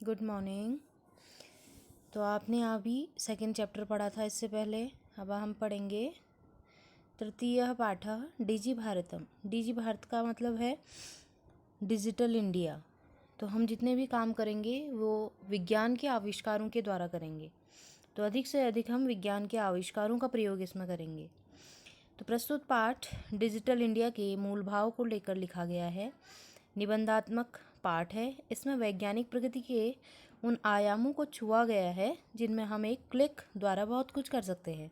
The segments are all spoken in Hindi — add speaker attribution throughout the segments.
Speaker 1: Good morning. तो आपने अभी सेकंड चैप्टर पढ़ा था इससे पहले। अब हम पढ़ेंगे तृतीयः पाठः डिजि भारतम। डिजि भारत का मतलब है डिजिटल इंडिया। तो हम जितने भी काम करेंगे वो विज्ञान के आविष्कारों के द्वारा करेंगे। तो अधिक से अधिक हम विज्ञान के आविष्कारों का प्रयोग इसमें करेंगे। तो प्रस्तुत पाठ डिजिटल इंडिया के मूल भाव को लेकर लिखा गया है। निबंधात्मक पाठ है। इसमें वैज्ञानिक प्रगति के उन आयामों को छुआ गया है जिनमें हम एक क्लिक द्वारा बहुत कुछ कर सकते हैं।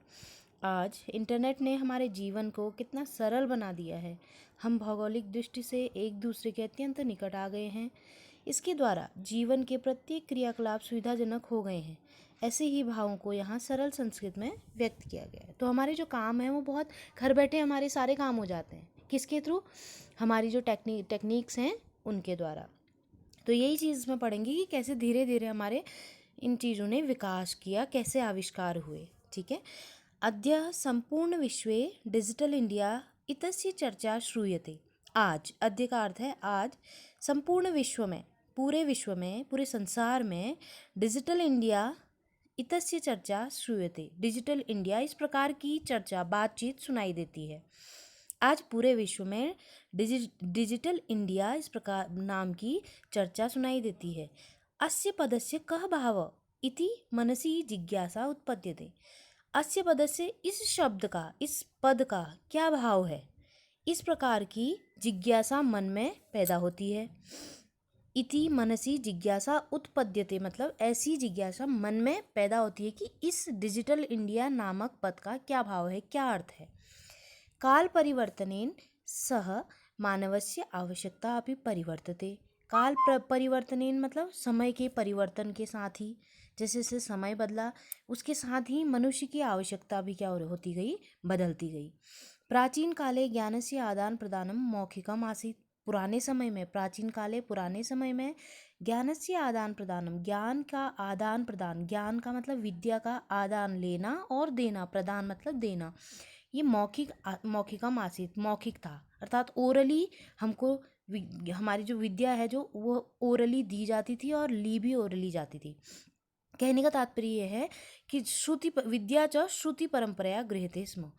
Speaker 1: आज इंटरनेट ने हमारे जीवन को कितना सरल बना दिया है। हम भौगोलिक दृष्टि से एक दूसरे के अत्यंत निकट आ गए हैं। इसके द्वारा जीवन के प्रत्येक क्रियाकलाप सुविधाजनक हो गए हैं। ऐसे ही भावों को यहाँ सरल संस्कृत में व्यक्त किया गया है। तो हमारे जो काम है वो बहुत घर बैठे हमारे सारे काम हो जाते हैं। किसके थ्रू? हमारी जो टेक्निक्स हैं उनके द्वारा। तो यही चीज़ में पढ़ेंगे कि कैसे धीरे धीरे हमारे इन चीज़ों ने विकास किया, कैसे आविष्कार हुए। ठीक है। अद्य संपूर्ण विश्वे डिजिटल इंडिया इतस्य चर्चा श्रूयते। आज, अद्य का अर्थ है आज, संपूर्ण विश्व में, पूरे विश्व में, पूरे संसार में डिजिटल इंडिया इतस्य चर्चा श्रूयते। डिजिटल इंडिया इस प्रकार की चर्चा, बातचीत सुनाई देती है। आज पूरे विश्व में डिजिटल इंडिया इस प्रकार नाम की चर्चा सुनाई देती है। अस्य पदस्य कः भाव इति मनसि जिज्ञासा उत्पद्यते। अस्य पदस्य, इस शब्द का, इस पद का क्या भाव है, इस प्रकार की जिज्ञासा मन में पैदा होती है। इति मनसी जिज्ञासा उत्पद्यते मतलब ऐसी जिज्ञासा मन में पैदा होती है कि इस डिजिटल इंडिया नामक पद का क्या भाव है, क्या अर्थ है। काल परिवर्तनेन सह मानवस्य आवश्यकता अपि परिवर्तते। काल परिवर्तनेन मतलब समय के परिवर्तन के साथ ही, जैसे जैसे समय बदला उसके साथ ही मनुष्य की आवश्यकता भी क्या होती गई, बदलती गई। प्राचीन काले ज्ञानस्य आदान प्रदानम मौखिकम आसीत्। पुराने समय में, प्राचीन काले पुराने समय में ज्ञानस्य आदान प्रदानम, ज्ञान का आदान प्रदान, ज्ञान का मतलब विद्या का आदान लेना और देना, प्रदान मतलब देना, ये मौखिकम आसीत्, मौखिक था। अर्थात ओरली हमको हमारी जो विद्या है जो वो ओरली दी जाती थी और ली भी ओरली जाती थी। कहने का तात्पर्य यह है कि विद्या च श्रुति परंपराया गृह्यते स्म।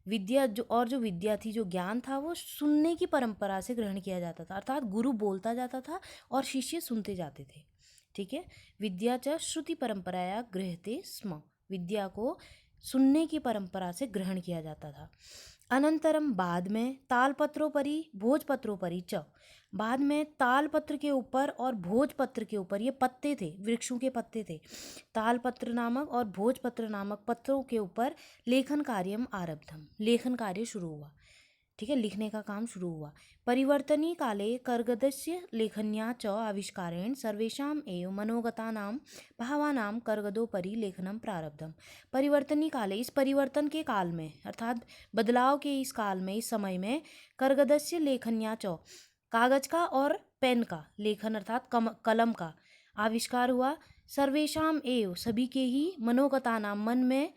Speaker 1: विद्या जो विद्या थी, जो ज्ञान था, वो सुनने की परंपरा से ग्रहण किया जाता था। अर्थात गुरु बोलता जाता था और शिष्य सुनते जाते थे। ठीक है। विद्या च श्रुति परंपराया गृह्यते स्म, विद्या को सुनने की परंपरा से ग्रहण किया जाता था। अनंतरम बाद में तालपत्रोपरि भोजपत्रोपरि च, बाद में तालपत्र के ऊपर और भोजपत्र के ऊपर, ये पत्ते थे, वृक्षों के पत्ते थे, तालपत्र नामक और भोजपत्र नामक पत्रों के ऊपर लेखन कार्यम आरब्धम, लेखन कार्य शुरू हुआ। ठीक है, लिखने का काम शुरू हुआ। परिवर्तनी काले कर्गदस्य लेखन्या च आविष्कारेण सर्वेषाम् एव मनोगतानां भावानां कर्गदोपरि लेखनम प्रारब्धम। परिवर्तनी काले, इस परिवर्तन के काल में, अर्थात बदलाव के इस काल में, इस समय में, कर्गदस्य लेखन्या च, कागज का और पेन का, लेखन अर्थात कलम का आविष्कार हुआ। सर्वेषाम एव, सभी के ही, मनोगतानाम, मन में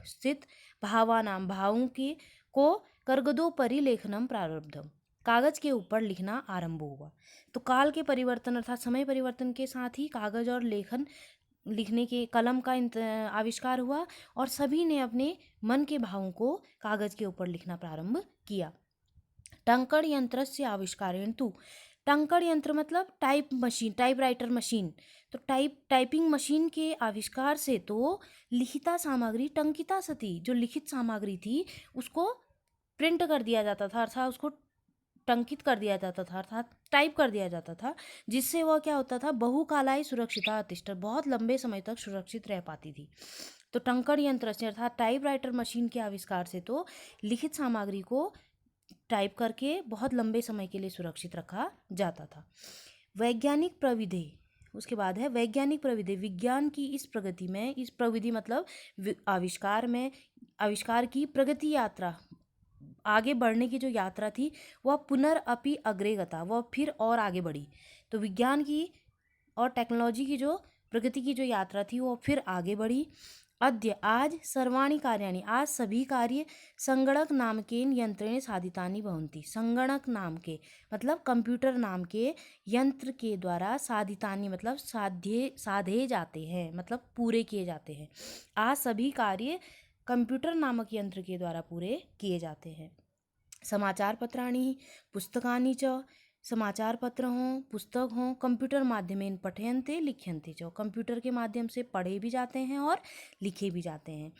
Speaker 1: स्थित, भावानाम, भावों के को, कर्गदोपरि लेखनम प्रारब्धम, कागज के ऊपर लिखना आरंभ हुआ। तो काल के परिवर्तन अर्थात समय परिवर्तन के साथ ही कागज और लिखने के कलम का आविष्कार हुआ और सभी ने अपने मन के भावों को कागज के ऊपर लिखना प्रारंभ किया। टंकण यंत्र से आविष्कारेण तु, टंकण यंत्र मतलब टाइप मशीन, टाइपराइटर मशीन। तो टाइपिंग मशीन के आविष्कार से तो लिखिता सामग्री टंकिता सती, जो लिखित सामग्री थी उसको प्रिंट कर दिया जाता था, अर्थात उसको टंकित कर दिया जाता था, अर्थात टाइप कर दिया जाता था, जिससे वह क्या होता था, बहुकालाई सुरक्षिता अतिष्ठ, बहुत लंबे समय तक सुरक्षित रह पाती थी। तो टंकण यंत्र से अर्थात टाइपराइटर मशीन के आविष्कार से तो लिखित सामग्री को टाइप करके बहुत लंबे समय के लिए सुरक्षित रखा जाता था। वैज्ञानिक प्रविधि, उसके बाद है वैज्ञानिक प्रविधि। विज्ञान की इस प्रगति में, इस प्रविधि मतलब आविष्कार में, आविष्कार की प्रगति यात्रा, आगे बढ़ने की जो यात्रा थी वह पुनरअपि अग्रे गता, वह फिर और आगे बढ़ी। तो विज्ञान की और टेक्नोलॉजी की जो प्रगति की जो यात्रा थी वो फिर आगे बढ़ी। अद्य आज सर्वाणि कार्याणि, आज सभी कार्य संगणक नामकेन यंत्रेण साधितानि भवन्ति। संगणक नाम के मतलब कंप्यूटर नाम के यंत्र के द्वारा साधितानि मतलब साधे जाते हैं, मतलब पूरे किए जाते हैं। आज सभी कार्य कंप्यूटर नामक यंत्र के द्वारा पूरे किए जाते हैं। समाचार पत्राणि पुस्तकानि च, समाचार पत्र हों, पुस्तक हों, कंप्यूटर माध्यमेन पठयन्ते लिख्यन्ते च, कंप्यूटर के माध्यम से पढ़े भी जाते हैं और लिखे भी जाते हैं।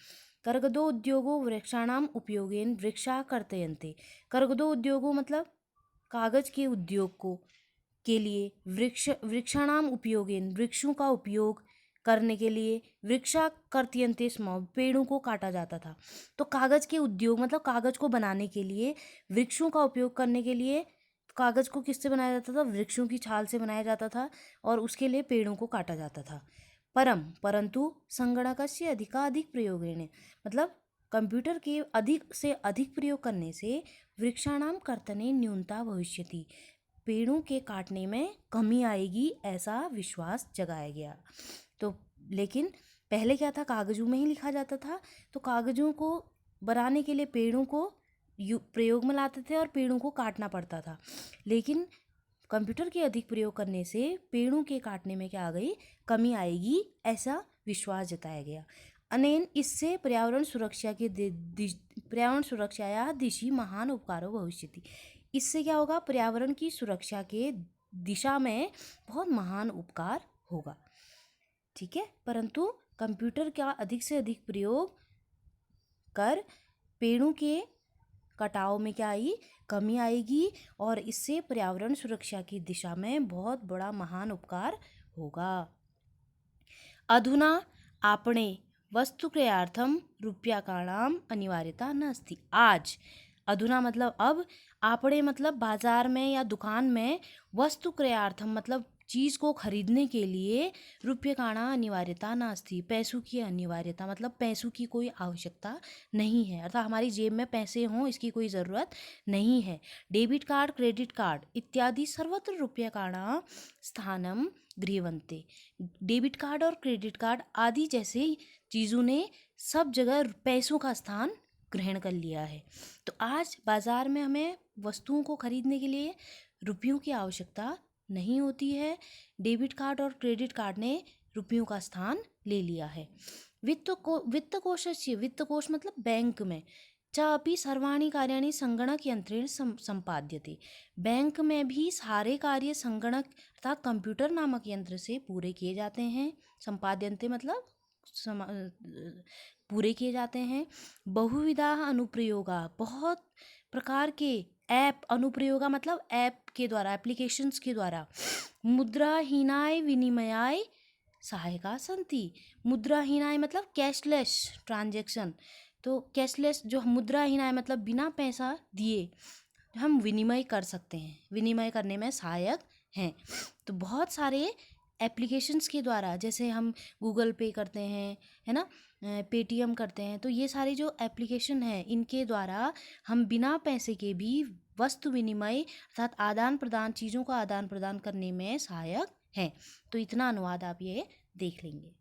Speaker 1: कर्गदो उद्योगो वृक्षाणाम उपयोगेन वृक्षा कर्तयन्ते, कर्गदो उद्योगो मतलब कागज के उद्योग को के लिए वृक्षाणाम उपयोगेन वृक्षों का उपयोग करने के लिए वृक्षा कर्तयन्ते स्म, पेड़ों को काटा जाता था। तो कागज के उद्योग मतलब कागज को बनाने के लिए वृक्षों का उपयोग करने के लिए कागज को किससे बनाया जाता था, वृक्षों की छाल से बनाया जाता था और उसके लिए पेड़ों को काटा जाता था। परंतु संगणकस्य अधिकाधिक प्रयोगेण मतलब कंप्यूटर के अधिक से अधिक प्रयोग करने से वृक्षाणाम कर्तने न्यूनता भविष्यति, पेड़ों के काटने में कमी आएगी, ऐसा विश्वास जगाया गया। तो लेकिन पहले क्या था, कागजों में ही लिखा जाता था, तो कागजों को बनाने के लिए पेड़ों को प्रयोग में लाते थे और पेड़ों को काटना पड़ता था। लेकिन कंप्यूटर के अधिक प्रयोग करने से पेड़ों के काटने में क्या आ गई, कमी आएगी, ऐसा विश्वास जताया गया। अनेन इससे पर्यावरण सुरक्षाया दिशि महान उपकारो भविष्यति, इससे क्या होगा, पर्यावरण की सुरक्षा के दिशा में बहुत महान उपकार होगा। ठीक है, परंतु कंप्यूटर का अधिक से अधिक प्रयोग कर पेड़ों के कटाव में क्या आई, कमी आएगी और इससे पर्यावरण सुरक्षा की दिशा में बहुत बड़ा महान उपकार होगा। अधुना आपणे वस्तुक्रयार्थम रूप्यकाणाम अनिवार्यता नास्ति, आज अधुना मतलब अब, आपणे मतलब बाजार में या दुकान में, वस्तु क्रयार्थम मतलब चीज़ को खरीदने के लिए रूप्यकाणा अनिवार्यता नास्ति, पैसों की अनिवार्यता मतलब पैसों की कोई आवश्यकता नहीं है, अर्थात हमारी जेब में पैसे हों इसकी कोई ज़रूरत नहीं है। डेबिट कार्ड, क्रेडिट कार्ड इत्यादि सर्वत्र रूप्यकाणा स्थानम गृह्णन्ते, डेबिट कार्ड और क्रेडिट कार्ड आदि जैसे चीज़ों ने सब जगह पैसों का स्थान ग्रहण कर लिया है। तो आज बाज़ार में हमें वस्तुओं को खरीदने के लिए रुपयों की आवश्यकता नहीं होती है, डेबिट कार्ड और क्रेडिट कार्ड ने रुपयों का स्थान ले लिया है। वित्त कोश मतलब बैंक में च अपि सर्वाणि कार्याणि संगणक यंत्रेण संपाद्यते, बैंक में भी सारे कार्य संगणक अर्थात कंप्यूटर नामक यंत्र से पूरे किए जाते हैं। संपाद्यन्ते मतलब पूरे किए जाते हैं। बहुविधा अनुप्रयोगा, बहुत प्रकार के ऐप, अनुप्रयोगा मतलब ऐप के द्वारा, एप्लीकेशंस के द्वारा, मुद्राहीनाय विनिमयाय सहायका संति, मुद्राहीनाय मतलब कैशलेस ट्रांजैक्शन, तो कैशलेस जो मुद्राहीनाय मतलब बिना पैसा दिए हम विनिमय कर सकते हैं, विनिमय करने में सहायक हैं। तो बहुत सारे एप्लीकेशंस के द्वारा, जैसे हम गूगल पे करते हैं, है ना, पेटीएम करते हैं, तो ये सारे जो एप्लीकेशन हैं इनके द्वारा हम बिना पैसे के भी वस्तु विनिमय अर्थात आदान प्रदान, चीज़ों का आदान प्रदान करने में सहायक हैं। तो इतना अनुवाद आप ये देख लेंगे।